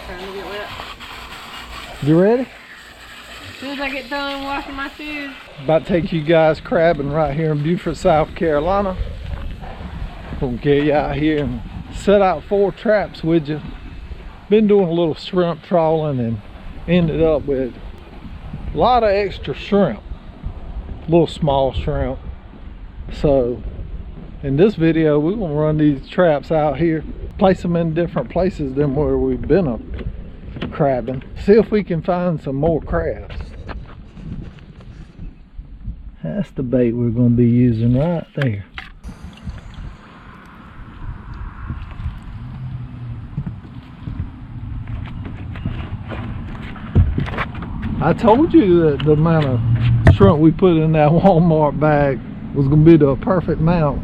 Trying to get wet. You ready? As soon as I get done washing my shoes. About to take you guys crabbing right here in Beaufort, South Carolina. Gonna get you out here and set out 4 traps with you. Been doing a little shrimp trawling and ended up with a lot of extra shrimp. Little small shrimp. So in this video we're gonna run these traps out here, place them in different places than where we've been up crabbing. See if we can find some more crabs. That's the bait we're gonna be using right there. I told you that the amount of shrimp we put in that Walmart bag was gonna be the perfect amount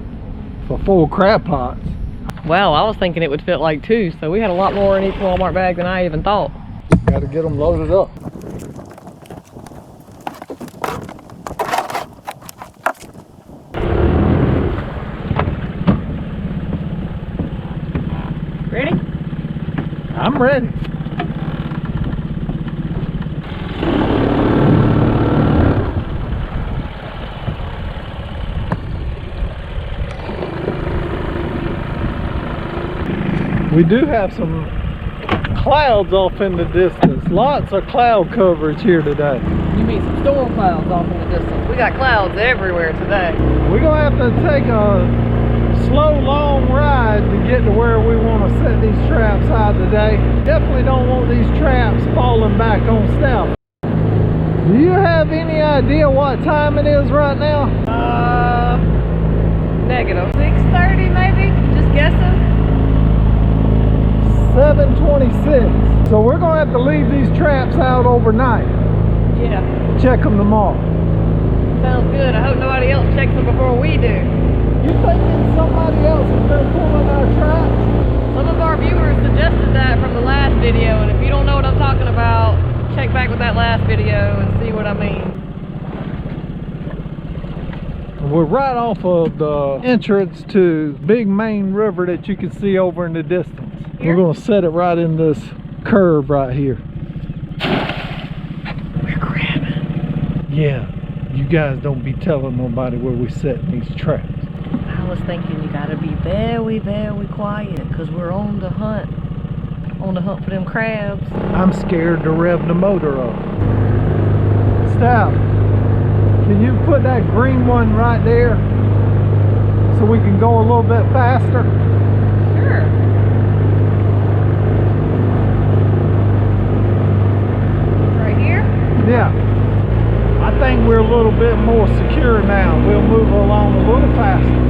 for 4 crab pots. Well, I was thinking it would fit like 2, so we had a lot more in each Walmart bag than I even thought. Gotta get them loaded up. Ready? I'm ready. We do have some clouds off in the distance. Lots of cloud coverage here today. You mean some storm clouds off in the distance. We got clouds everywhere today. We're gonna have to take a slow, long ride to get to where we want to set these traps out today. Definitely don't want these traps falling back on Steph. Do you have any idea what time it is right now? Negative 6:30 maybe? Just guessing. 7:26. So we're gonna have to leave these traps out overnight. Yeah. Check them tomorrow. Sounds good. I hope nobody else checks them before we do. You thinking somebody else has been pulling our traps? Some of our viewers suggested that from the last video, and if you don't know what I'm talking about, check back with that last video and see what I mean. We're right off of the entrance to big main river that you can see over in the distance. Here? We're gonna set it right in this curve right here. We're crabbing. Yeah, you guys don't be telling nobody where we're setting these traps. I was thinking you gotta be very, very quiet, because we're on the hunt. On the hunt for them crabs. I'm scared to rev the motor up. Steph, can you put that green one right there so we can go a little bit faster? Sure. Right here? Yeah. I think we're a little bit more secure now. We'll move along a little faster.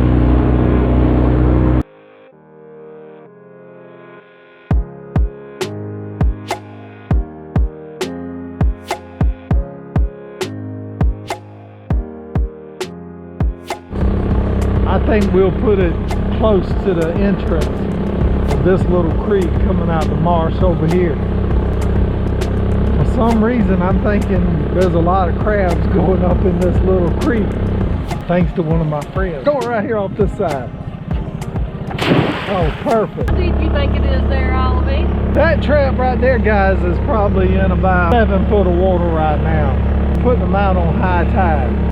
I think we'll put it close to the entrance of this little creek coming out the marsh over here. For some reason, I'm thinking there's a lot of crabs going up in this little creek, thanks to one of my friends. Going right here off this side. Oh, perfect. How deep do you think it is there, Olivie? That trap right there, guys, is probably in about 7 foot of water right now. Putting them out on high tide.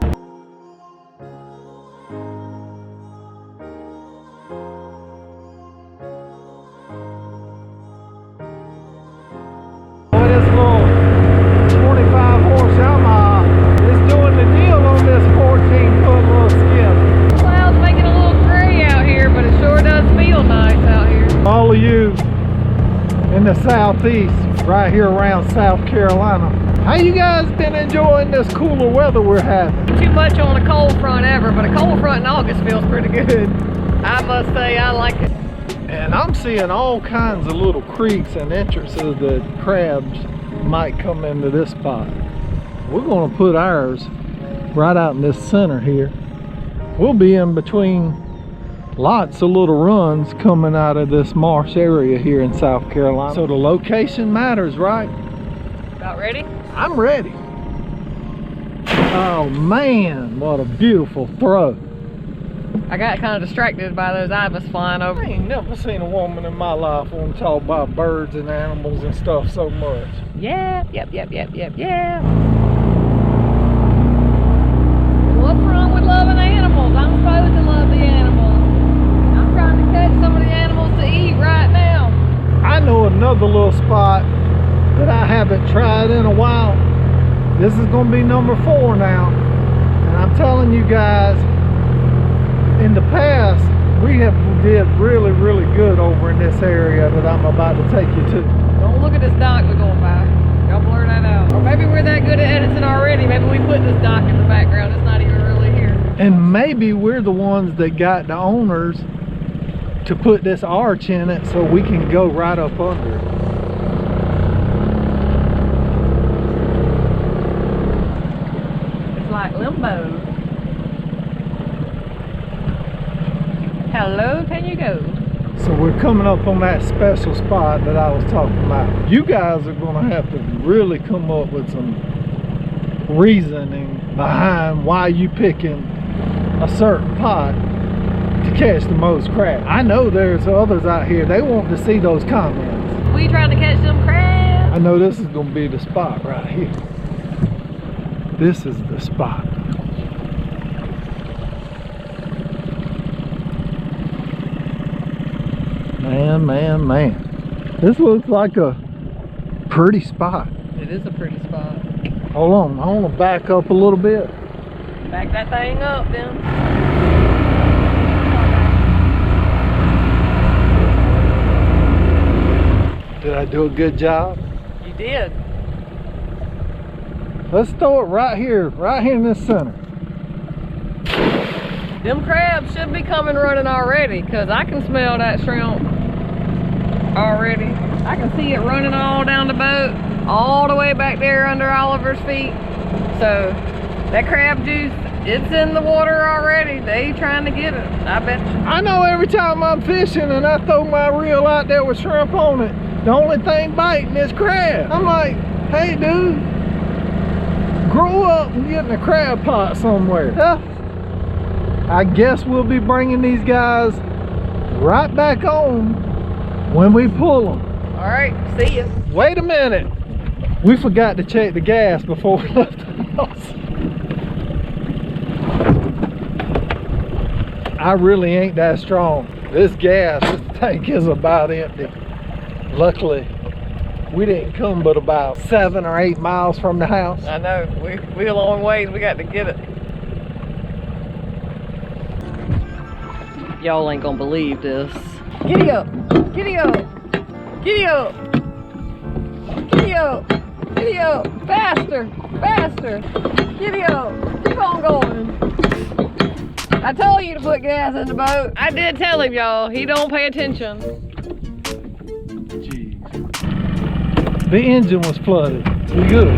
All of you in the southeast, right here around South Carolina, how you guys been enjoying this cooler weather we're having? Too much on a cold front ever, but a cold front in August feels pretty good. I must say I like it. And I'm seeing all kinds of little creeks and entrances that crabs might come into this spot. We're going to put ours right out in this center here. We'll be in between lots of little runs coming out of this marsh area here in South Carolina. So the location matters, right? About ready? I'm ready. Oh man, what a beautiful throw. I got kind of distracted by those ibis flying over. I ain't never seen a woman in my life want to talk about birds and animals and stuff so much. Yeah, yep. What's wrong with loving animals? I'm supposed to love the animals. I'm trying to catch some of the animals to eat right now. I know another little spot that I haven't tried in a while. This is going to be number 4 now. And I'm telling you guys, in the past, we did really, really good over in this area that I'm about to take you to. Don't look at this dock we're going by. Y'all blur that out. Or maybe we're that good at editing already. Maybe we put this dock in the background. It's not even really here. And maybe we're the ones that got the owners to put this arch in it so we can go right up under it. It's like limbo. Hello, can you go? So we're coming up on that special spot that I was talking about. You guys are going to have to really come up with some reasoning behind why you picking a certain pot to catch the most crab. I know there's others out here, they want to see those comments. We trying to catch them crabs? I know this is going to be the spot right here. This is the spot. Man. This looks like a pretty spot. It is a pretty spot. Hold on, I want to back up a little bit. Back that thing up then. Did I do a good job? You did. Let's throw it right here in this center. Them crabs should be coming running already, because I can smell that shrimp already. I can see it running all down the boat, all the way back there under Oliver's feet. So that crab juice, it's in the water already. They trying to get it, I bet you. I know every time I'm fishing and I throw my reel out there with shrimp on it, the only thing biting is crab. I'm like, hey dude, grow up and get in a crab pot somewhere. Yeah. I guess we'll be bringing these guys right back on when we pull them. All right, see ya. Wait a minute. We forgot to check the gas before we left the house. I really ain't that strong. This tank is about empty. Luckily, we didn't come but about 7 or 8 miles from the house. I know, we a long ways, we got to get it. Y'all ain't gonna believe this. Giddy up, giddy up, giddy up, giddy up, giddy up, faster, faster, giddy up, keep on going. I told you to put gas in the boat. I did tell him, y'all, he don't pay attention. Jeez. The engine was flooded. We good.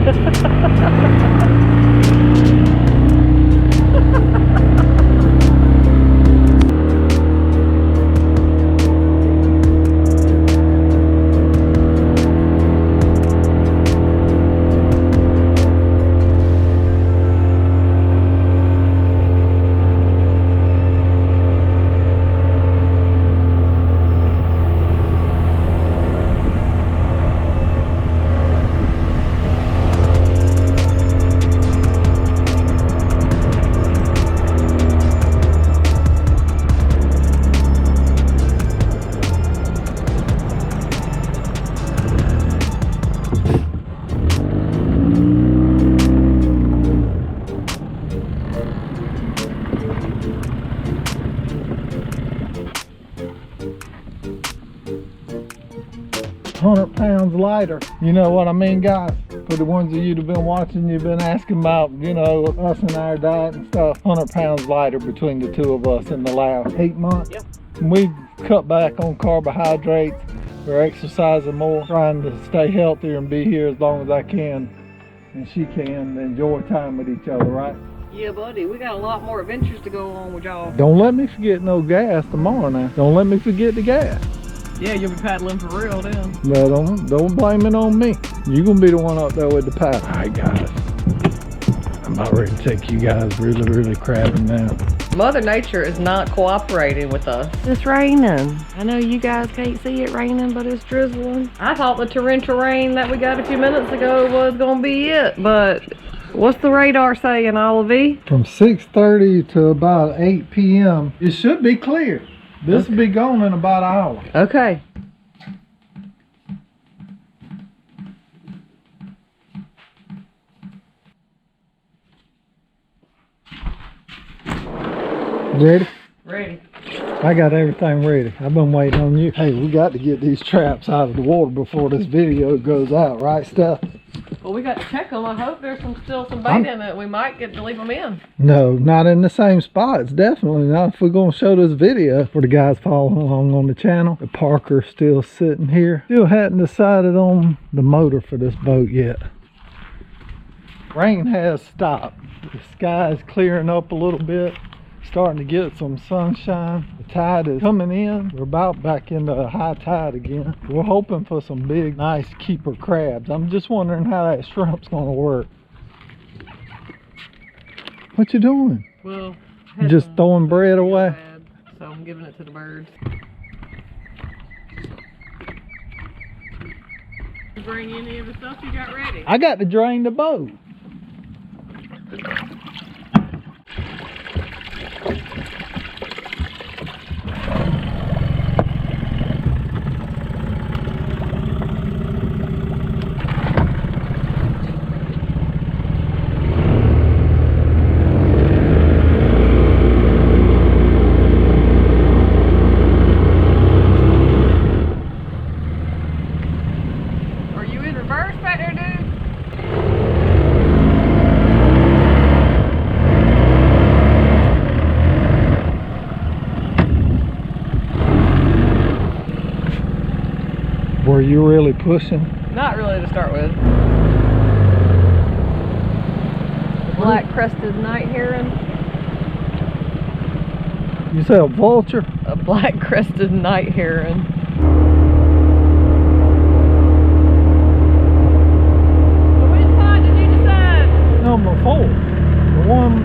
£100 lighter. You know what I mean, guys? For the ones of you that have been watching, you've been asking about, you know, us and our diet and stuff. 100 pounds lighter between the two of us in the last 8 months. Yep. And we've cut back on carbohydrates. We're exercising more, trying to stay healthier and be here as long as I can and she can, enjoy time with each other, right? Yeah, buddy, we got a lot more adventures to go on with y'all. Don't let me forget no gas tomorrow now. Don't let me forget the gas. Yeah, you'll be paddling for real then. No, don't blame it on me. You're gonna be the one up there with the paddle. All right, guys. I'm about ready to take you guys really crabbing now. Mother Nature is not cooperating with us. It's raining. I know you guys can't see it raining, but it's drizzling. I thought the torrential rain that we got a few minutes ago was gonna be it, but what's the radar saying, Olivie? From 6:30 to about 8 p.m. it should be clear. This will be gone in about an hour. Okay. Ready? Ready. I got everything ready. I've been waiting on you. Hey, we got to get these traps out of the water before this video goes out, right, Steph? Well, we got to check them. I hope there's still some bait in it. We might get to leave them in. No, not in the same spots. Definitely not if we're going to show this video. For the guys following along on the channel, the Parker's still sitting here. Still hadn't decided on the motor for this boat yet. Rain has stopped. The sky is clearing up a little bit. Starting to get some sunshine. The tide is coming in. We're about back into a high tide again. We're hoping for some big, nice keeper crabs. I'm just wondering how that shrimp's gonna work. What you doing? Well, You just throwing bread away? So I'm giving it to the birds. Bring any of the stuff you got ready. I got to drain the boat. Were you really pushing? Not really to start with. The black crested night heron. You say a vulture? A black crested night heron. So which spot did you decide? Number 4. The one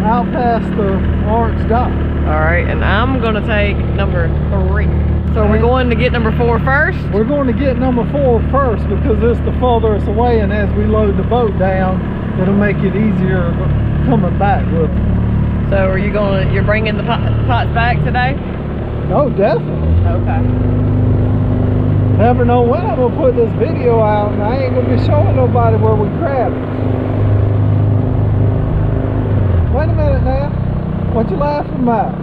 out past the orange dot. Alright, and I'm gonna take number 3. So we're going to get number 4 first? We're going to get number 4 first because it's the furthest away, and as we load the boat down, it'll make it easier coming back with it. So you're bringing the pots back today? Oh, definitely. Okay. Never know when I'm going to put this video out, and I ain't going to be showing nobody where we crab it. Wait a minute now. What you laughing about?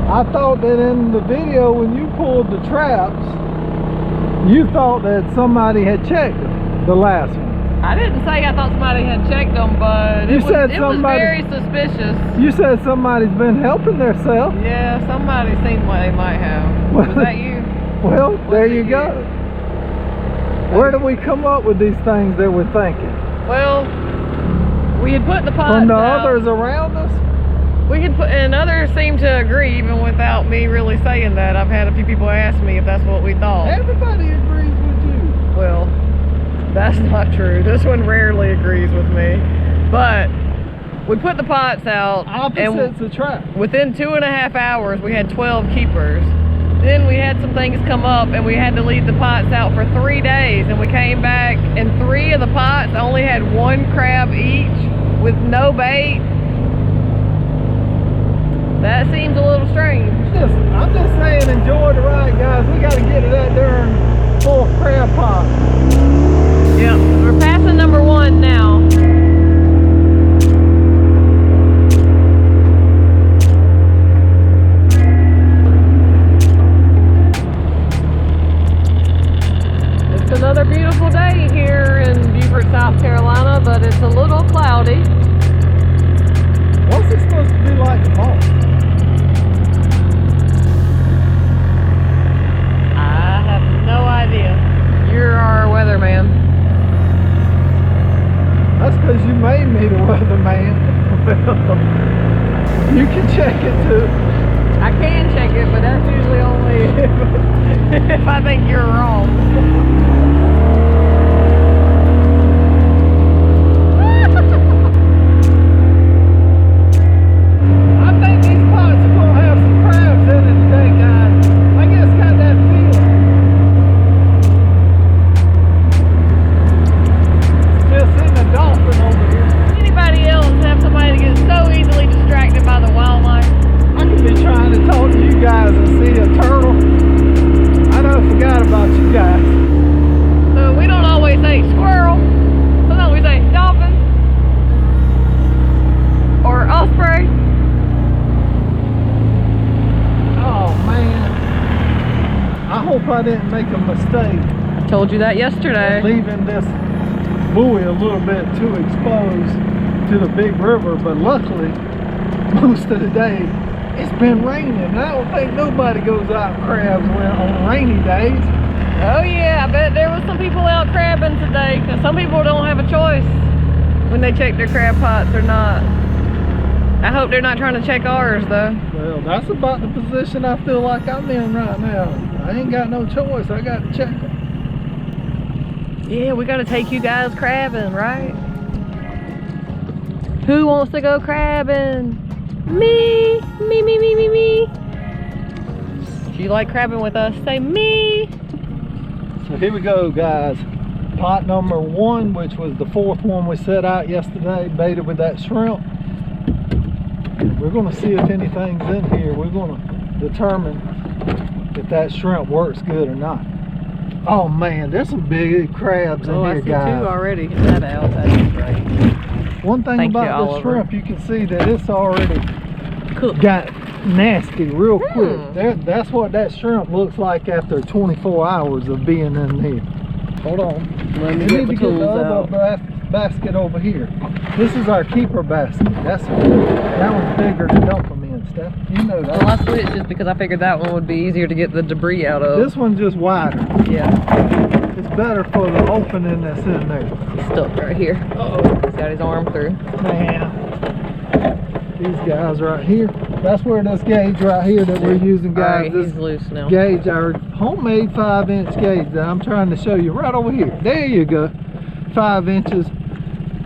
I thought that in the video when you pulled the traps, you thought that somebody had checked them, the last one. I didn't say I thought somebody had checked them, but it was very suspicious. You said somebody's been helping themselves. Yeah, somebody seemed like they might have. Was that you? Well, there you go. Where do we come up with these things that we're thinking? Well, we had put the pots from the out. Others around us? We had put, and others seem to agree, even without me really saying that. I've had a few people ask me if that's what we thought. Everybody agrees with you. Well, that's not true. This one rarely agrees with me. But we put the pots out. Opposites attract. Within 2.5 hours, we had 12 keepers. Then we had some things come up, and we had to leave the pots out for 3 days. And we came back, and 3 of the pots only had 1 crab each with no bait. That seems a little strange. I'm just saying, enjoy the ride, guys. We got to get to that darn full crab pot. Yep, we're passing number 1 now. It's another beautiful day here in Beaufort, South Carolina, but it's a little cloudy. What's it supposed to be like tomorrow? No idea. You're our weatherman. That's because you made me the weatherman. You can check it too. I can check it, but that's usually only if I think you're wrong. I didn't make a mistake I told you that yesterday. leaving this buoy a little bit too exposed to the big river, but luckily most of the day it's been raining. I don't think nobody goes out crabs on rainy days. Oh yeah, I bet there was some people out crabbing today, because some people don't have a choice when they check their crab pots or not. I hope they're not trying to check ours though. Well, that's about the position I feel like I'm in right now. I ain't got no choice. I got to check them. Yeah, we gotta take you guys crabbing, right? Who wants to go crabbing? Me! Me, me, me, me, me. If you like crabbing with us, say me! So here we go, guys. Pot number 1, which was the 4th one we set out yesterday, baited with that shrimp. We're gonna see if anything's in here. We're gonna determine if that shrimp works good or not. Oh man, there's some big crabs in Oh, here, I see guys. 2 already. Get that out. That's great. One thing Thank you, about this Oliver. shrimp, you can see that it's already Cool. got nasty real quick. Hmm. That's what that shrimp looks like after 24 hours of being in here. Hold on. Let me We get need the to get the tools other out. basket over here. This is our keeper basket. That one's bigger to dump them in, Steph. You know that. Well, I switched just because I figured that one would be easier to get the debris out of. This one's just wider. Yeah, It's better for the opening that's in there. he's stuck right here. Uh-oh. He's got his arm through. Man. These guys right here. That's where this gauge right here that we're using, guys. Alright, This he's loose now. gauge, our homemade 5-inch gauge that I'm trying to show you right over here. There you go. 5 inches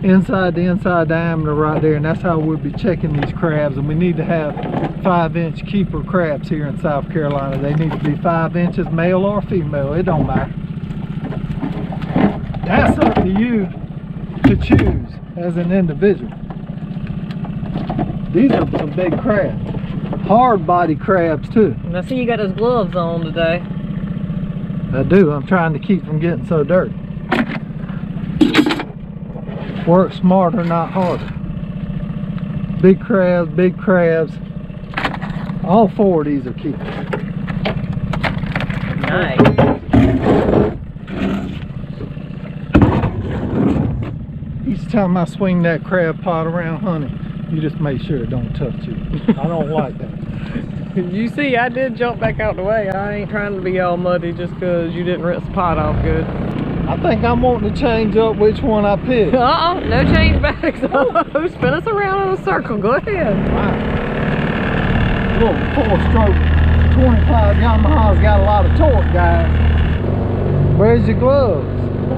inside the inside diameter right there, and that's how we'll be checking these crabs. And we need to have 5-inch keeper crabs here in South Carolina. They need to be 5 inches, male or female, it don't matter. That's up to you to choose as an individual. These are some big crabs, hard body crabs too. And I see you got those gloves on today. I do. I'm trying to keep from getting so dirty. Work smarter, not harder. Big crabs, big crabs. All 4 of these are keepers. Nice. Each time I swing that crab pot around, honey, you just make sure it don't touch you. I don't like that. You see, I did jump back out the way. I ain't trying to be all muddy just because you didn't rinse the pot off good. I think I'm wanting to change up which one I pick. No change backs. Oh, spin us around in a circle. Go ahead. Wow. Little 4-stroke 25 Yamaha's got a lot of torque, guys. Where's your gloves?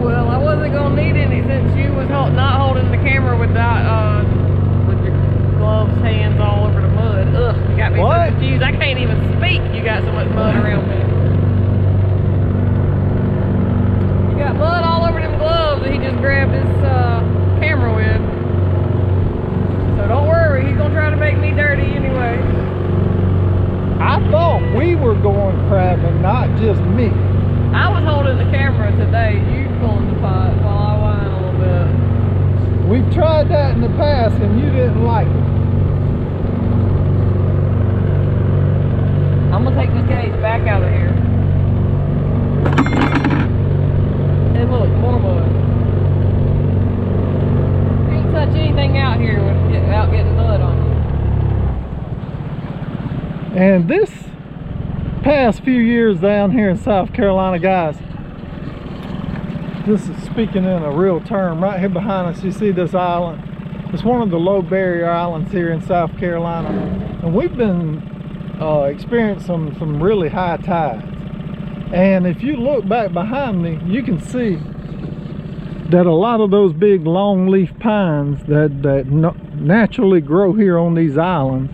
Well, I wasn't gonna need any since you was not holding the camera with that with your gloves, hands all over the mud. Ugh, you got me What? so confused. I can't even speak. You got so much mud around me. You got mud all over them gloves that he just grabbed his camera with. So don't worry, he's gonna try to make me dirty anyway. I thought we were going crabbing, not just me. I was holding the camera today. You pulling the pot while I whine a little bit. We've tried that in the past and you didn't like it. I'm gonna take this gauge back out of here. And look, more mud. Can't touch anything out here without getting mud on you. And this past few years down here in South Carolina, guys, this is speaking in a real term. Right here behind us, you see this island. It's one of the low barrier islands here in South Carolina. And we've been experiencing some really high tides. And if you look back behind me, you can see that a lot of those big longleaf pines that naturally grow here on these islands,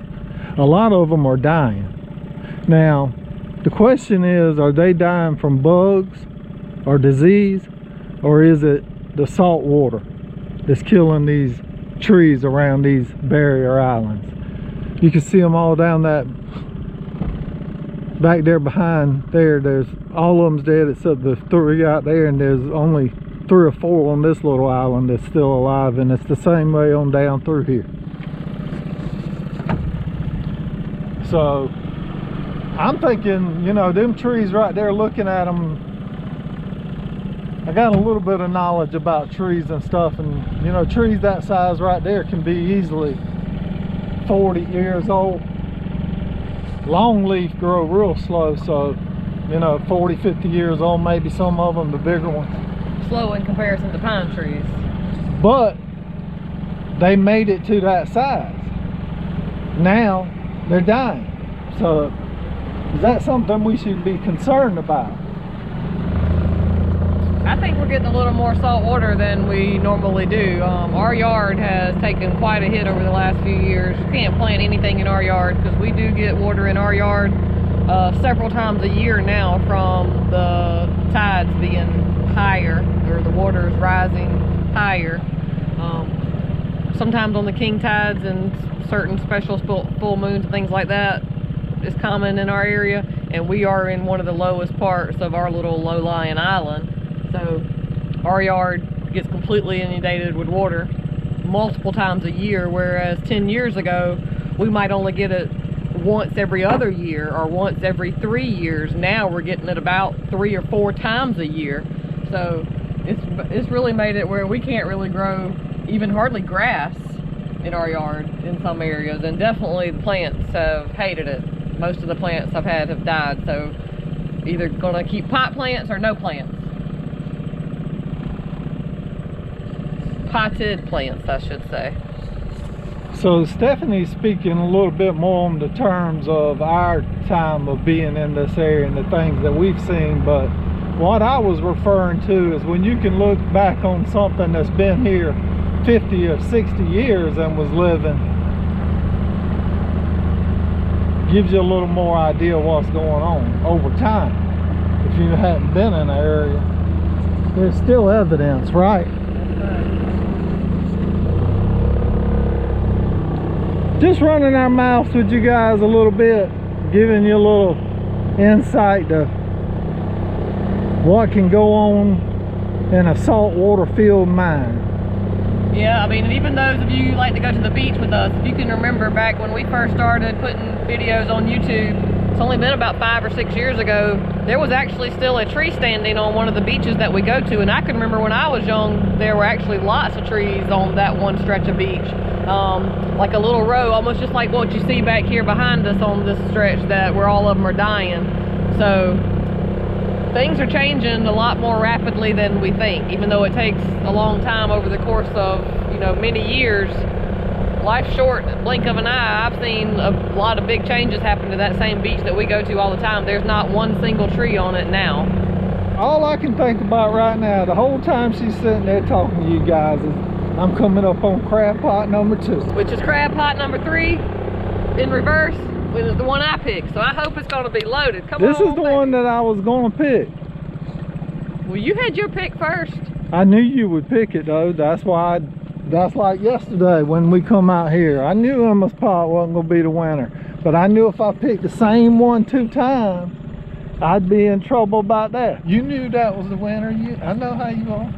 a lot of them are dying. Now, the question is, are they dying from bugs or disease, or is it the salt water that's killing these trees around these barrier islands? You can see them all down that back there behind there. There's all of them's dead except the 3 out there, and there's only 3 or 4 on this little island that's still alive, and it's the same way on down through here. So I'm thinking, you know, them trees right there, looking at them, I got a little bit of knowledge about trees and stuff, and you know, trees that size right there can be easily 40 years old. Long leaf grow real slow, so you know, 40, 50 years old, maybe some of them, the bigger ones. Slow in comparison to pine trees. But they made it to that size. Now they're dying. So is that something we should be concerned about? I think we're getting a little more salt water than we normally do. Our yard has taken quite a hit over the last few years. You can't plant anything in our yard because we do get water in our yard several times a year now from the tides being higher, or the water is rising higher. Sometimes on the king tides and certain special full moons and things like that is common in our area, and we are in one of the lowest parts of our little low-lying island. So our yard gets completely inundated with water multiple times a year, whereas 10 years ago we might only get it once every other year or once every 3 years. Now we're getting it about 3 or 4 times a year. So it's really made it where we can't really grow even hardly grass in our yard in some areas, and definitely the plants have hated it. Most of the plants I've had have died, so either gonna keep pot plants or no plants. Potted plants, I should say. So Stephanie's speaking a little bit more on the terms of our time of being in this area and the things that we've seen, but what I was referring to is when you can look back on something that's been here 50 or 60 years and was living, gives you a little more idea of what's going on over time. If you hadn't been in the area, there's still evidence, right? Just running our mouths with you guys a little bit, giving you a little insight to what can go on in a saltwater filled mine. Yeah, I mean, even those of you who like to go to the beach with us, if you can remember back when we first started putting videos on YouTube, it's only been about 5 or 6 years ago, there was actually still a tree standing on one of the beaches that we go to, and I can remember when I was young, there were actually lots of trees on that one stretch of beach. Like a little row, almost just like what you see back here behind us on this stretch, that where all of them are dying. So things are changing a lot more rapidly than we think, even though it takes a long time over the course of, you know, many years. Life's short, blink of an eye. I've seen a lot of big changes happen to that same beach that we go to all the time. There's not one single tree on it now. All I can think about right now, the whole time she's sitting there talking to you guys, is I'm coming up on crab pot number 2. Which is crab pot number 3 in reverse, which is the one I picked. So I hope it's gonna be loaded. Come on, this is the baby. one that I was gonna pick. Well, you had your pick first. I knew you would pick it though. That's why that's like yesterday when we come out here. I knew Emma's pot wasn't gonna be the winner, but I knew if I picked the same one 2 times, I'd be in trouble about that. You knew that was the winner. I know how you are.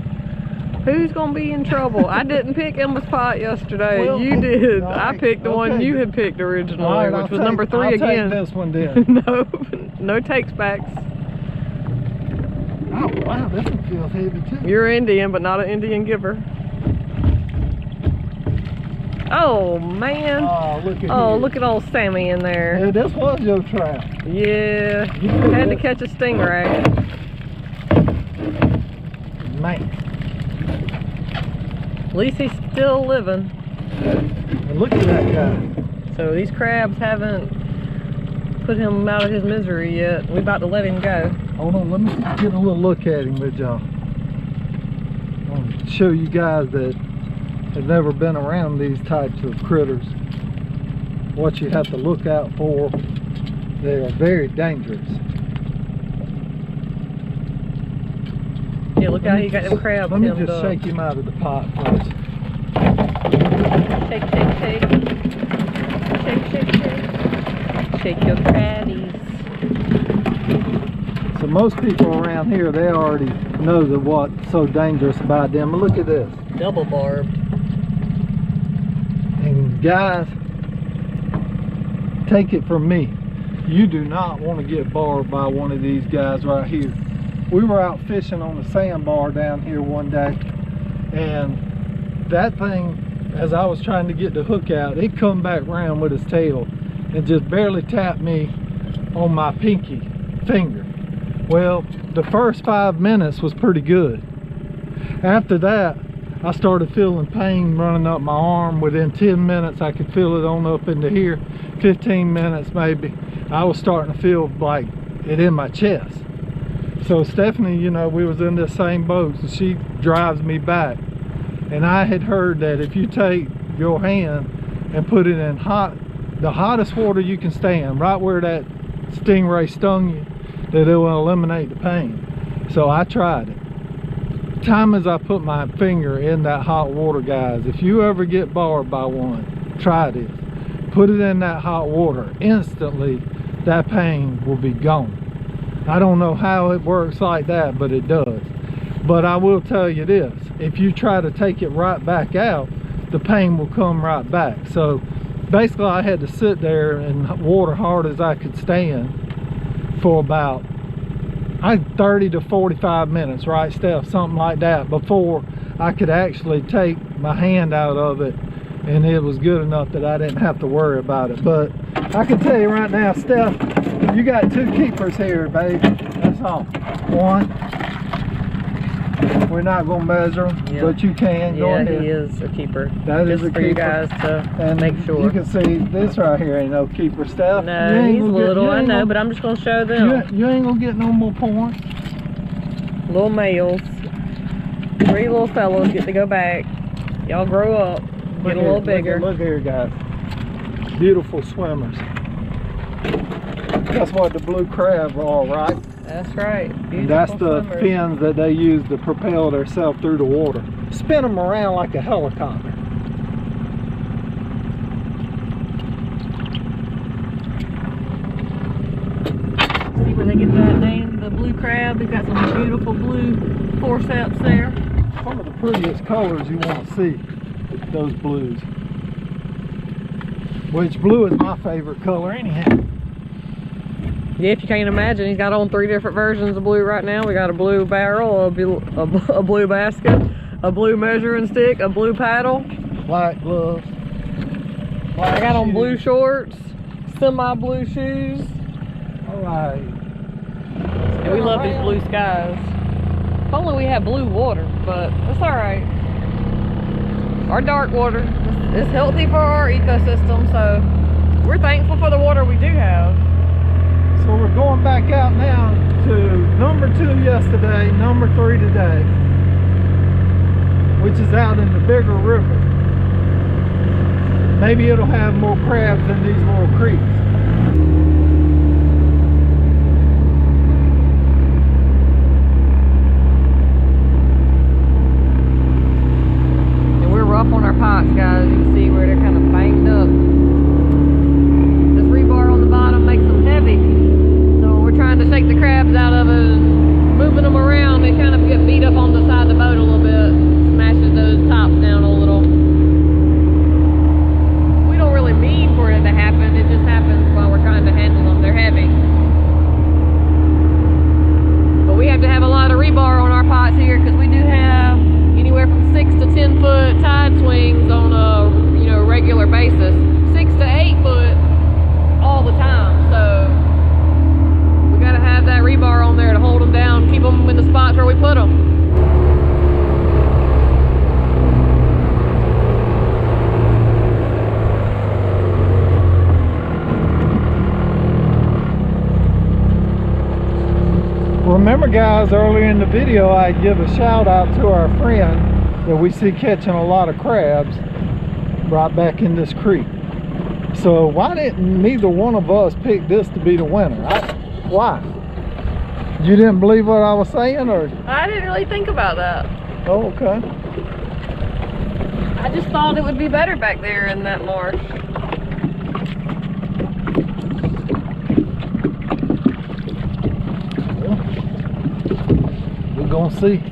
Who's gonna be in trouble? I didn't pick Emma's pot yesterday. Well, you did. all I right, picked the one you had picked originally, right, which was number 3 I'll again. take this one then. No takes backs. Oh wow, this one feels heavy too. You're Indian, but not an Indian giver. Oh man! Oh look at look at old Sammy in there. Yeah, this was your trap. Yeah, had to catch a stingray. Man. At least he's still living. And look at that guy. So these crabs haven't put him out of his misery yet. We're about to let him go. Hold on, let me get a little look at him with y'all. I want to show you guys that have never been around these types of critters what you have to look out for. They are very dangerous. Yeah, look how he got them crabs Let me hemmed just up. shake him out of the pot first. Shake, shake, shake. Shake, shake, shake. Shake your crabbies. So most people around here, they already know that what's so dangerous about them. But look at this. Double barbed. And guys, take it from me. You do not want to get barred by one of these guys right here. We were out fishing on the sandbar down here one day, and that thing, as I was trying to get the hook out, it come back around with its tail and just barely tapped me on my pinky finger. Well, the first 5 minutes was pretty good. After that, I started feeling pain running up my arm. Within 10 minutes, I could feel it on up into here. 15 minutes maybe, I was starting to feel like it in my chest. So Stephanie, you know, we was in this same boat, and she drives me back. And I had heard that if you take your hand and put it in the hottest water you can stand, right where that stingray stung you, that it will eliminate the pain. So I tried it. Time as I put my finger in that hot water, guys, if you ever get barred by one, try this. Put it in that hot water. Instantly, that pain will be gone. I don't know how it works like that, but it does. But I will tell you this, if you try to take it right back out, the pain will come right back. So basically I had to sit there in water hard as I could stand for about 30 to 45 minutes, right, Steph? Something like that, before I could actually take my hand out of it, and it was good enough that I didn't have to worry about it. But I can tell you right now, Steph, you got 2 keepers here, babe. That's all. One. We're not going to measure them, Yeah. but you can. Go ahead. Yeah, he is a keeper. That is Just a for you keeper. guys to And make sure. you can see this right here ain't no keeper, Steph. No, he's little, I know, but I'm just going to show them. You ain't going to get no more points. Little males. 3 little fellows get to go back. Y'all grow up, get a little bigger. Look here, guys. Beautiful swimmers. That's what the blue crab are, right? That's right. And that's the Beautiful swimmers. fins that they use to propel themselves through the water. Spin them around like a helicopter. See where they get that name, the blue crab? They've got some beautiful blue forceps there. One of the prettiest colors you want to see, those blues. Which blue is my favorite color anyhow. Yeah, if you can't imagine, he's got on 3 different versions of blue right now. We got a blue barrel, a blue basket, a blue measuring stick, a blue paddle. Black gloves. I got on blue shorts, semi-blue shoes. Alright. And we love these blue skies. If only we had blue water, but that's alright. Our dark water is healthy for our ecosystem, so we're thankful for the water we do have. So we're going back out now to number 2 yesterday, number 3 today, which is out in the bigger river. Maybe it'll have more crabs than these little creeks. And we're rough on our pots, guys. You can see where they're kind of banged up. This rebar on the bottom makes them heavy. Trying to shake the crabs out of it and moving them around, they kind of get beat up on the side of the boat a little bit, smashes those tops down a little. We don't really mean for it to happen, it just happens while we're trying to handle them. They're heavy. But we have to have a lot of rebar on our pots here because we do have anywhere from 6 to 10 foot tide swings on a regular basis. 6 to 8 foot all the time, so gotta have that rebar on there to hold them down, keep them in the spots where we put them. Remember, guys, earlier in the video I give a shout out to our friend that we see catching a lot of crabs right back in this creek. So why didn't neither one of us pick this to be the winner? Why? You didn't believe what I was saying, or? I didn't really think about that. Oh, okay. I just thought it would be better back there in that marsh. We're gonna see.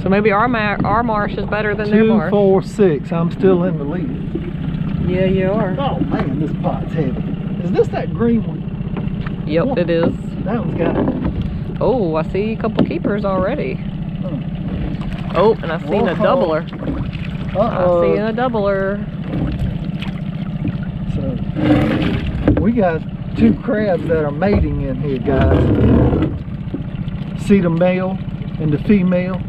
So maybe our marsh is better than their 2, marsh. 4, 6. I'm still in the lead. Yeah, you are. Oh man, this pot's heavy. Is this that green one? Yep, it is. That one's got it. Oh, I see a couple keepers already. Huh. Oh, and I seen a doubler. Uh-oh. I seen a doubler. So, we got 2 crabs that are mating in here, guys. See the male and the female.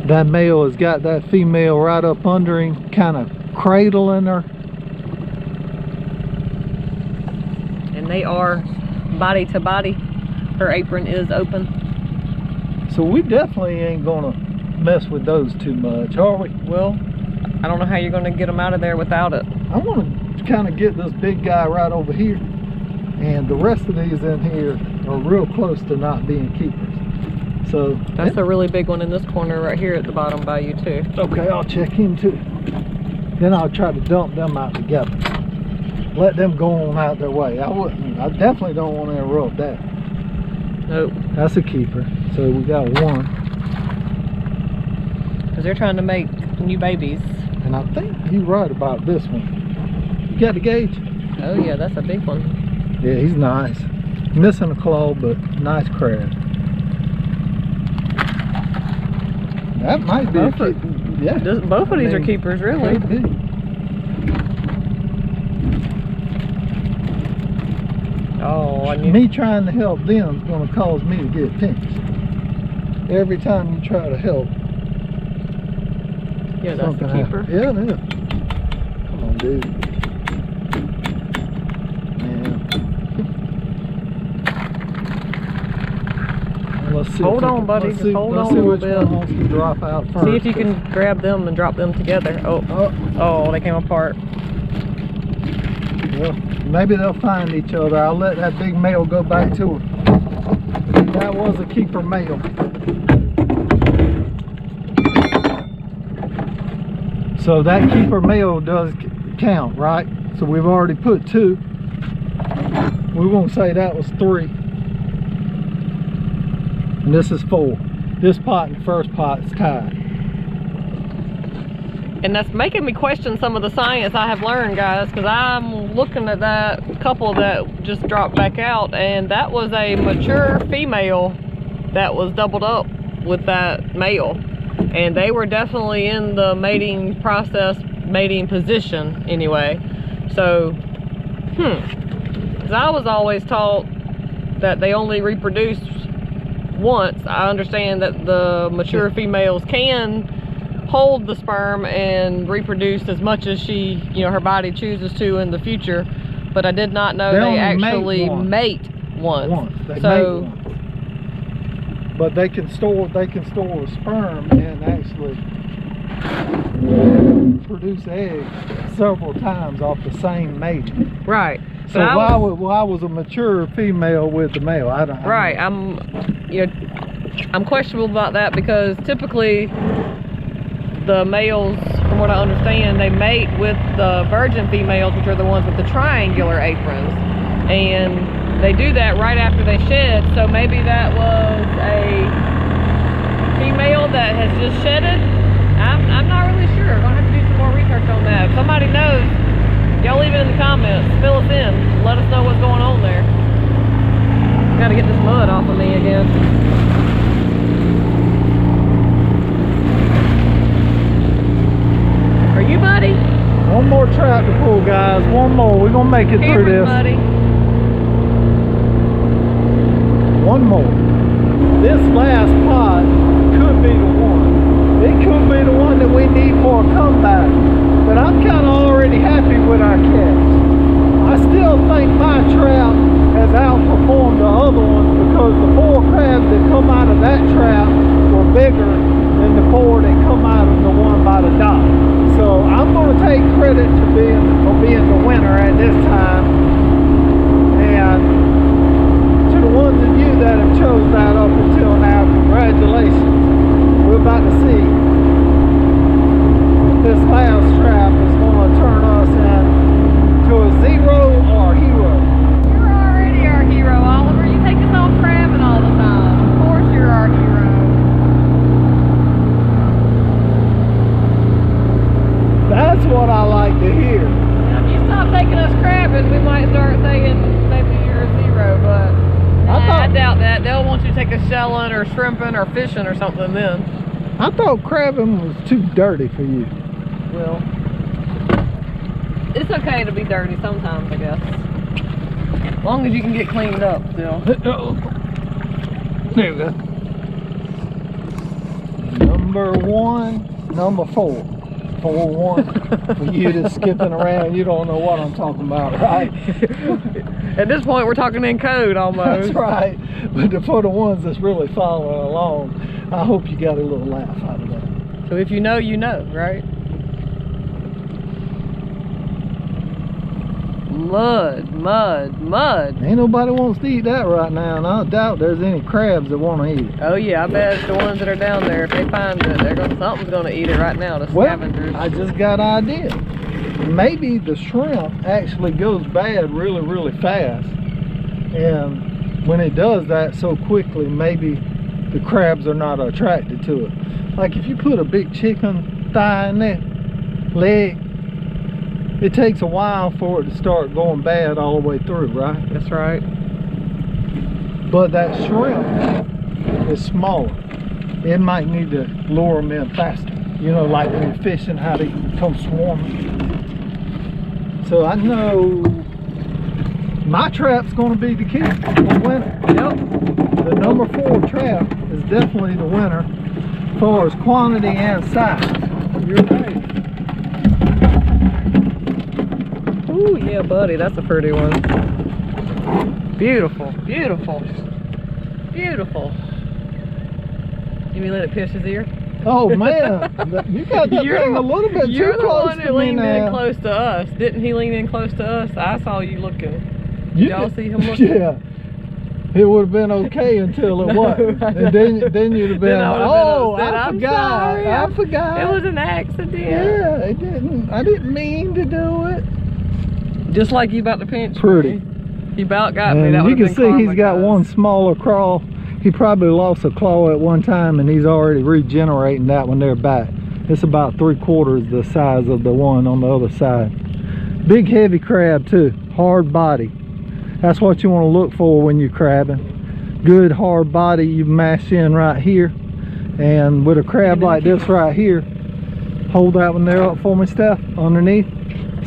That male has got that female right up under him, kind of cradling her. And they are body to body. Her apron is open. So we definitely ain't gonna mess with those too much, are we? Well, I don't know how you're gonna get them out of there without it. I want to kind of get this big guy right over here, and the rest of these in here are real close to not being keepers. So That's a really big one in this corner right here at the bottom by you too. okay, I'll check him too. Then I'll try to dump them out together. Let them go on out their way. I definitely don't want to interrupt that. Nope. That's a keeper. So we got 1. Because they're trying to make new babies. And I think you're right about this one. You got the gauge? Oh yeah, that's a big one. Yeah, he's nice. Missing a claw, but nice crab. That might be Both a keeper. Yeah. Both of these are keepers, really. Could be. Oh, I knew. Me trying to help them is going to cause me to get pinched. Every time you try to help, Yeah, that's something a keeper. happens. Yeah, it is. Come on, dude. Well, let's see. Hold on, buddy. Just hold on a little bit. One wants to drop out first. See if you can grab them and drop them together. Oh, they came apart. Well, maybe they'll find each other. I'll let that big male go back to her. That was a keeper male. So that keeper male does count, right? So we've already put 2. We won't say that was 3. And this is 4. This pot and first pot is tied. And that's making me question some of the science I have learned, guys, because I'm looking at that couple that just dropped back out, and that was a mature female that was doubled up with that male. And they were definitely in the mating process, mating position anyway. So, because I was always taught that they only reproduce once. I understand that the mature females can hold the sperm and reproduce as much as she, her body chooses to in the future, but I did not know they actually mate once. They mate once. But they can store a sperm and actually produce eggs several times off the same mate. Right. So why was a mature female with the male? I don't. Right. I'm questionable about that, because typically the males, from what I understand, they mate with the virgin females, which are the ones with the triangular aprons, and they do that right after they shed. So maybe that was a female that has just shedded. I'm not really sure. Gonna have to do some more research on that. If somebody knows, y'all leave it in the comments. Fill us in. Let us know what's going on there. Gotta get this mud off of me again. Are you buddy? One more trap to pull, guys. One more. We're gonna make it through this. Buddy. One more. This last pot could be the one. It could be the one that we need for a comeback. But I'm kind of already happy with our catch. I still think my trap has outperformed the other ones, because the 4 crabs that come out of that trap were bigger than the 4 that come out of the one by the dock. So I'm going to take credit for being the winner at this time. And to the ones of you that have chose that up until now, congratulations. We're about to see if this last trap is going to turn us into a 0 or a hero. You're already our hero, Oliver. You take us all crabbing all the time. Of course you're our hero. fouling or shrimping or fishing or something then. I thought crabbing was too dirty for you. Well, it's okay to be dirty sometimes, I guess. As long as you can get cleaned up still. There we go. Number 1, number 4. 4-1. For you that's skipping around, you don't know what I'm talking about, right? At this point, we're talking in code almost. That's right. But for the ones that's really following along, I hope you got a little laugh out of that. So if you know, you know, right? Mud, mud, mud. Ain't nobody wants to eat that right now, and I doubt there's any crabs that want to eat it. Oh yeah, I bet it's the ones that are down there. If they find it, something's gonna eat it right now. The scavengers. Well, I just got an idea. Maybe the shrimp actually goes bad really, really fast, and when it does that so quickly, maybe the crabs are not attracted to it. Like if you put a big chicken thigh in there, leg, it takes a while for it to start going bad all the way through, right? That's right. But that shrimp is smaller. It might need to lure them in faster. You know, like when you're fishing, how they come swarming. So I know my trap's gonna be the key for the winner. Yep. The number 4 trap is definitely the winner as far as quantity and size. You're right. Ooh, yeah, buddy, that's a pretty one. Beautiful, beautiful, beautiful. You mean let it pierce his ear? Oh man, you got that thing a little bit too You're the close one to who me leaned in now. close to us. Didn't he lean in close to us? I saw you looking. Did y'all see him looking? Yeah. It would have been okay until it wasn't. And then you'd have been, Then I would've oh, been upset. I I'm forgot. sorry. I forgot. It was an accident. Yeah, I didn't mean to do it. Just like you about to pinch Pretty. me. You about got me. And That you would've can been see karma, he's got guys. one smaller crawl. He probably lost a claw at one time and he's already regenerating that one there back. It's about 3/4 the size of the one on the other side. Big heavy crab too, hard body. That's what you want to look for when you're crabbing. Good hard body you mash in right here. And with a crab like this right here, hold that one there up for me, Steph, underneath.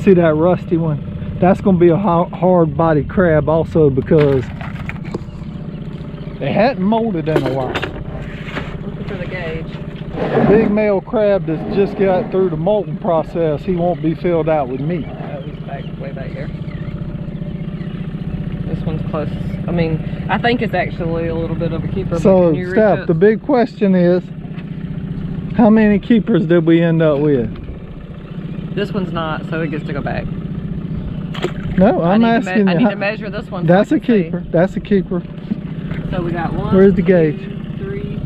See that rusty one? That's going to be a hard body crab also because they hadn't molded in a while. Looking for the gauge. A big male crab that's just got through the molting process, he won't be filled out with meat. Oh, he's way back here. This one's close. I mean, I think it's actually a little bit of a keeper. So, Can you reach Steph, it? the big question is, how many keepers did we end up with? This one's not, so it gets to go back. No, I'm asking you. I need to measure this one. That's so a I can see. keeper. That's a keeper. So we got 1. Where's the gauge? 3.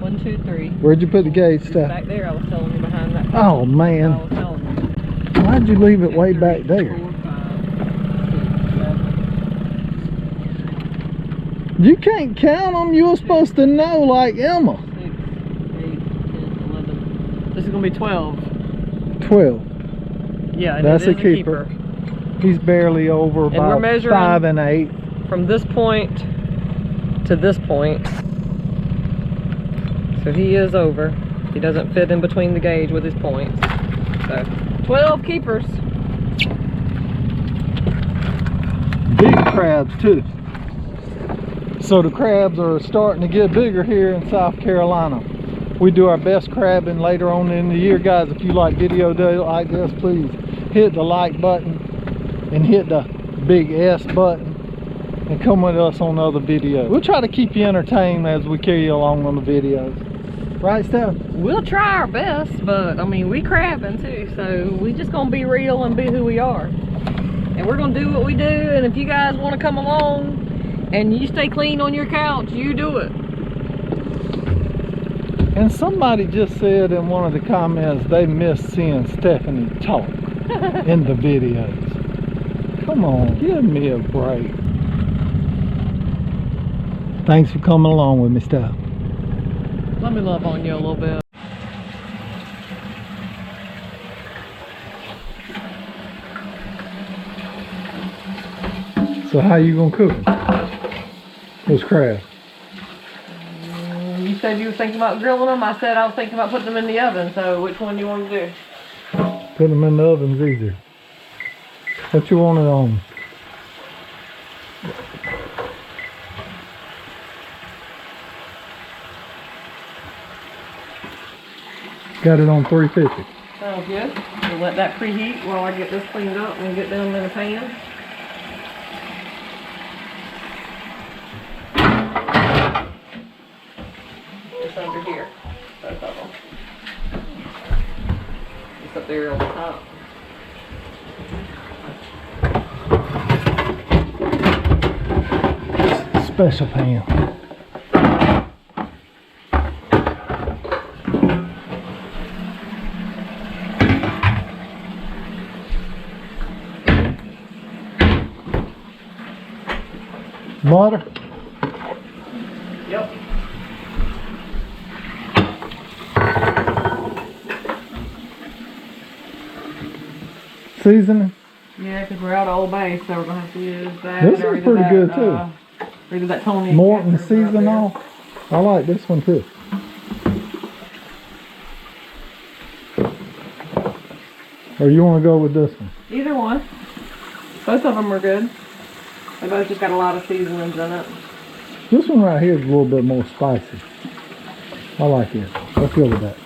1, 2, 3. Where'd you put the gauge, It's Steph? back there. I was telling you behind that. Oh, I man. was telling you. Why'd you leave it way back there? 4, 5, 6, 7, You can't count them. You were supposed to know like Emma. 6, 8, 10, 11. This is gonna be 12. 12. Yeah, and That's it is a keeper. He's barely over we're about measuring 5 1/8. From this point to this point. So he is over. He doesn't fit in between the gauge with his points. So 12 keepers. Big crabs too. So the crabs are starting to get bigger here in South Carolina. We do our best crabbing later on in the year, guys. If you like video like this, please hit the like button and hit the big S button and come with us on other videos. We'll try to keep you entertained as we carry you along on the videos. Right, Steph? We'll try our best, but I mean, we crabbing too, so we just gonna be real and be who we are. And we're gonna do what we do, and if you guys wanna come along and you stay clean on your couch, you do it. And somebody just said in one of the comments they miss seeing Stephanie talk in the videos. Come on, give me a break. Thanks for coming along with me, Steph. Let me love on you a little bit. So how you gonna cook them? Those crabs. said you were thinking about grilling them. I said I was thinking about putting them in the oven. So which one do you want to do? Putting them in the oven's easier. What you want it on? Got it on 350. Sounds good. We'll let that preheat while I get this cleaned up and get them in a pan. It's under here, both of them. It's up there on the top. Special pan. Butter. Yep. Seasoning. Yeah, because we're out of Old Bay, so we're gonna have to use that. This or is either pretty that, good too. Or either that Tony Morton Catcher's right season there. all. I like this one too. Or you want to go with this one? Either one. Both of them are good. They both just got a lot of seasonings in it. This one right here is a little bit more spicy. I like it. Let's go with that.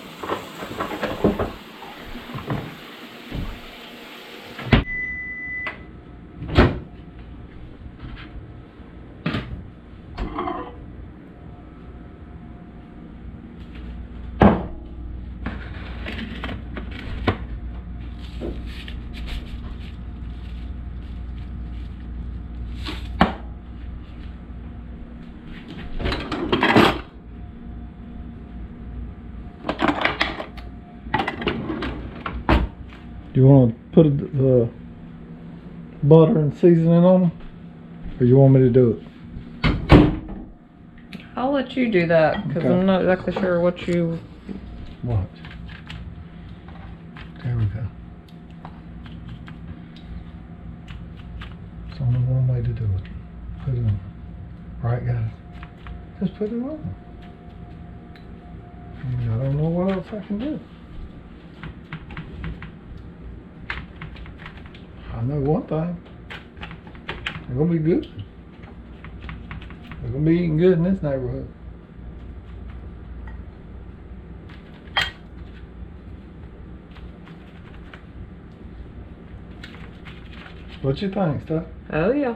Do you want to put the butter and seasoning on them? Or you want me to do it? I'll let you do that because Okay. I'm not exactly sure what you. Watch. There we go. There's only one way to do it. Put it on. Right, guys? Just put it on. I mean, I don't know what else I can do. I know one thing. They're gonna be good. They're gonna be eating good in this neighborhood. What you think, Steph? Oh yeah.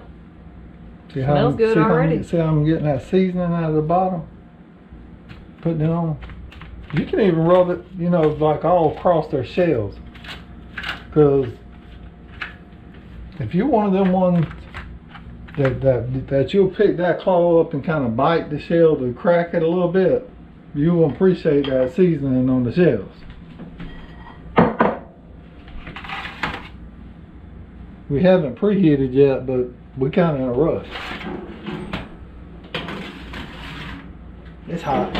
See Smells good see already. See how I'm getting that seasoning out of the bottom? Putting it on. You can even rub it, you know, like all across their shells. Because if you're one of them ones that you'll pick that claw up and kind of bite the shell to crack it a little bit, you will appreciate that seasoning on the shells. We haven't preheated yet, but we're kind of in a rush. It's hot.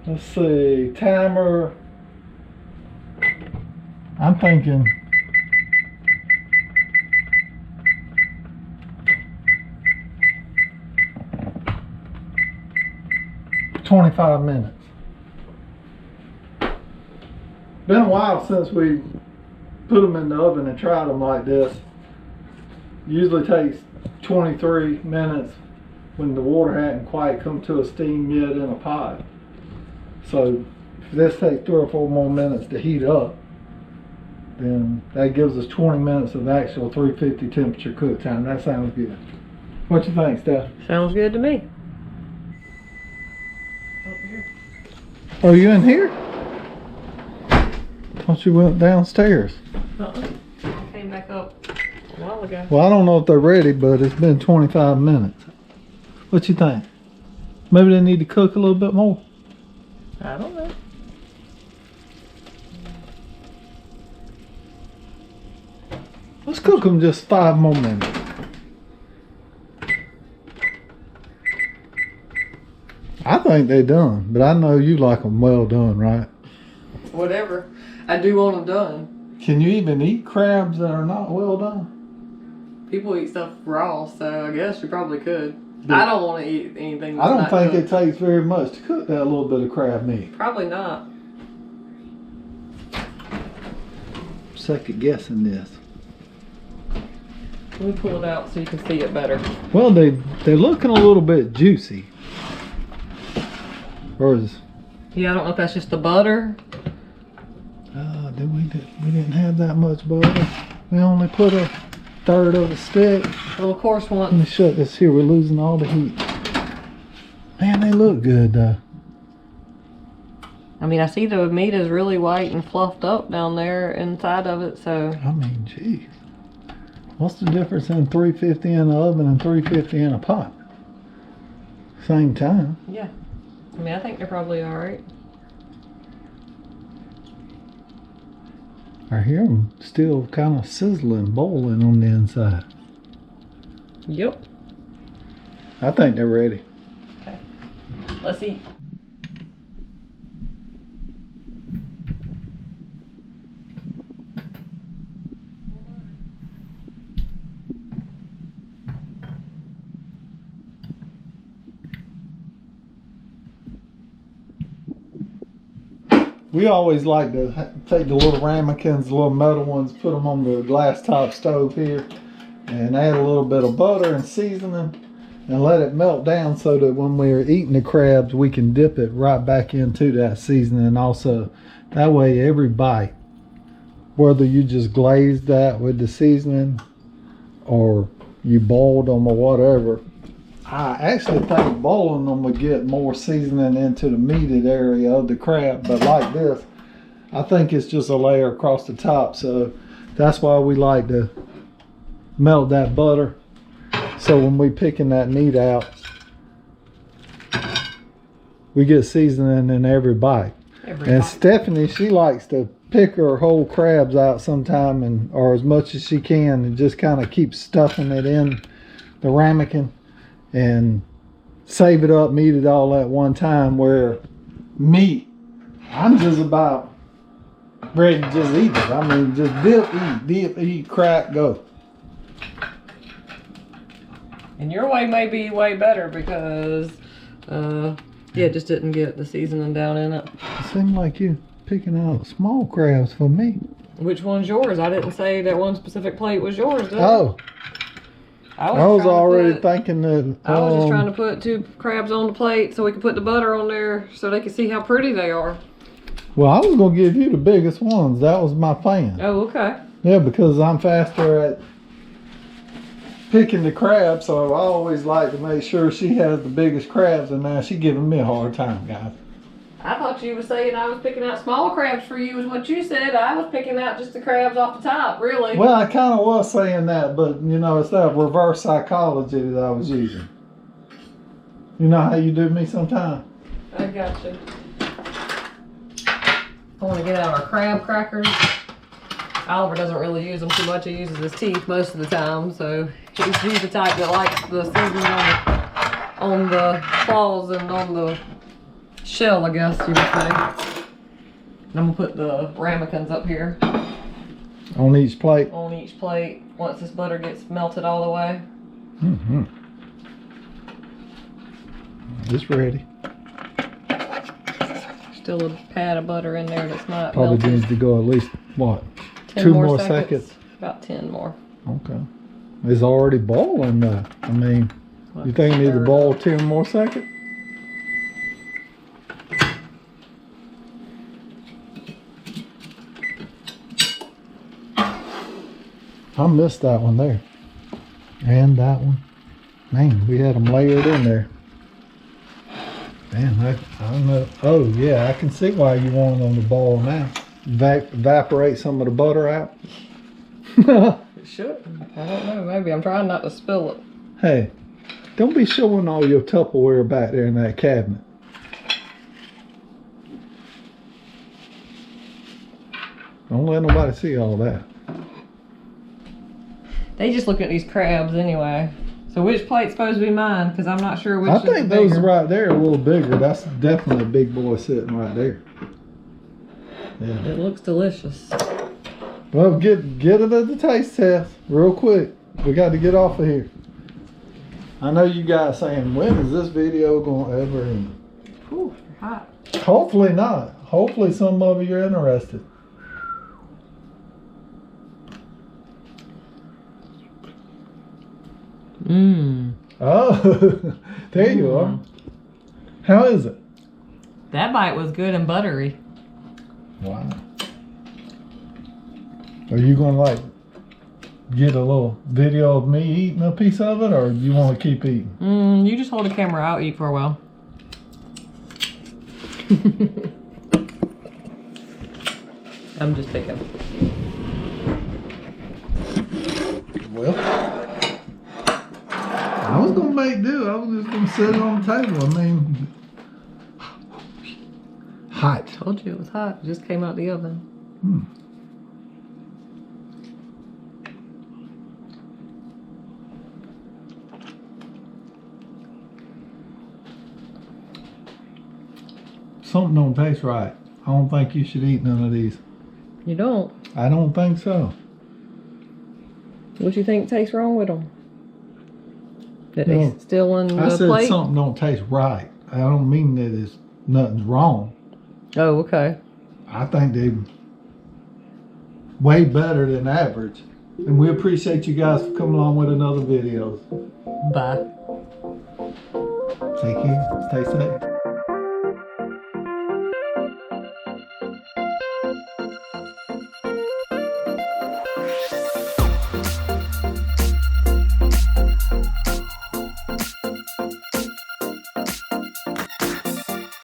Let's see, timer. I'm thinking 25 minutes. Been a while since we put them in the oven and tried them like this. Usually takes 23 minutes when the water hadn't quite come to a steam yet in a pot. So if this takes 3 or 4 more minutes to heat up, then that gives us 20 minutes of actual 350 temperature cook time. That sounds good. What you think, Steph? Sounds good to me. Oh, you in here? Thought you went downstairs. Came back up a while ago. Well, I don't know if they're ready, but it's been 25 minutes. What you think? Maybe they need to cook a little bit more. I don't know. Let's cook them just 5 more minutes. I think they're done, but I know you like them well done, right? Whatever. I do want them done. Can you even eat crabs that are not well done? People eat stuff raw, so I guess you probably could. I don't want to eat anything that's I don't not think cooked. it takes very much to cook that little bit of crab meat. Probably not. Second guessing this. Let me pull it out so you can see it better. Well, they're looking a little bit juicy. Or is Yeah, I don't know if that's just the butter. we didn't have that much butter. We only put a third of a stick. Well, of course, Let me once. shut this here. We're losing all the heat. Man, they look good though. I mean, I see the meat is really white and fluffed up down there inside of it, so. I mean, geez. What's the difference in 350 in the oven and 350 in a pot? Same time. Yeah. I mean, I think they're probably alright. I hear them still kind of sizzling, boiling on the inside. Yep. I think they're ready. Let's eat. We always like to take the little ramekins, the little metal ones, put them on the glass top stove here, and add a little bit of butter and seasoning, and let it melt down so that when we're eating the crabs, we can dip it right back into that seasoning. Also, that way every bite, whether you just glazed that with the seasoning or you boiled them or whatever, I actually think boiling them would get more seasoning into the meated area of the crab, but like this, I think it's just a layer across the top, so that's why we like to melt that butter, so when we picking that meat out, we get seasoning in every bite. And Stephanie, she likes to pick her whole crabs out sometime, or as much as she can, and just kind of keep stuffing it in the ramekin and save it up, eat it all at one time. Where me, I'm just about ready to just eat it. I mean, just dip, eat, crack, go. And your way may be way better because, yeah, it just didn't get the seasoning down in it. It seemed like you picking out small crabs for me. Which one's yours? I didn't say that one specific plate was yours, did I? Oh, I was already thinking that. I was just trying to put 2 crabs on the plate so we could put the butter on there so they could see how pretty they are. Well, I was gonna give you the biggest ones. That was my plan. Oh, okay. Yeah, because I'm faster at picking the crabs, so I always like to make sure she has the biggest crabs, and now she's giving me a hard time, guys. I thought you were saying I was picking out small crabs for you is what you said. I was picking out just the crabs off the top, really. Well, I kind of was saying that, but you know, it's that reverse psychology that I was using. You know how you do me sometimes? I gotcha. I want to get out our crab crackers. Oliver doesn't really use them too much. He uses his teeth most of the time, so he's the type that likes the seasoning on the claws and on the shell, I guess you would say. And I'm gonna put the ramekins up here On each plate. on each plate once this butter gets melted all the way. Mm-hmm. It's ready. Still a pad of butter in there that's not Probably melted. needs to go at least, what, 10 2 more seconds? About 10 more. Okay. It's already boiling though. I mean, you think it needs to boil 10 more seconds? I missed that one there. And that one. Man, we had them layered in there. Man, I don't know. Oh, yeah, I can see why you want them to boil now. Evaporate some of the butter out. It should. I don't know. Maybe. I'm trying not to spill it. Hey, don't be showing all your Tupperware back there in that cabinet. Don't let nobody see all that. They just look at these crabs anyway. So which plate's supposed to be mine? Because I'm not sure which I is think the those bigger. right there are a little bigger. That's definitely a big boy sitting right there. Yeah. It looks delicious. Well, get it at the taste test real quick. We got to get off of here. I know you guys saying, when is this video going to ever end? Whew, hot. Hopefully not. Hopefully some of you are interested. Mmm. Oh, there you are. How is it? That bite was good and buttery. Wow. Are you going to like get a little video of me eating a piece of it, or do you want to keep eating? You just hold the camera. I'll eat for a while. I'm just picking. Well, I was going to make do. I was just going to sit it on the table. I mean, hot. Told you it was hot. It just came out the oven. Something don't taste right. I don't think you should eat none of these. You don't? I don't think so. What you think tastes wrong with them? That No. they still in I the said plate? something don't taste right. I don't mean that it's nothing's wrong. Oh, okay. I think they're way better than average. And we appreciate you guys for coming along with another video. Bye. Take care. Stay safe.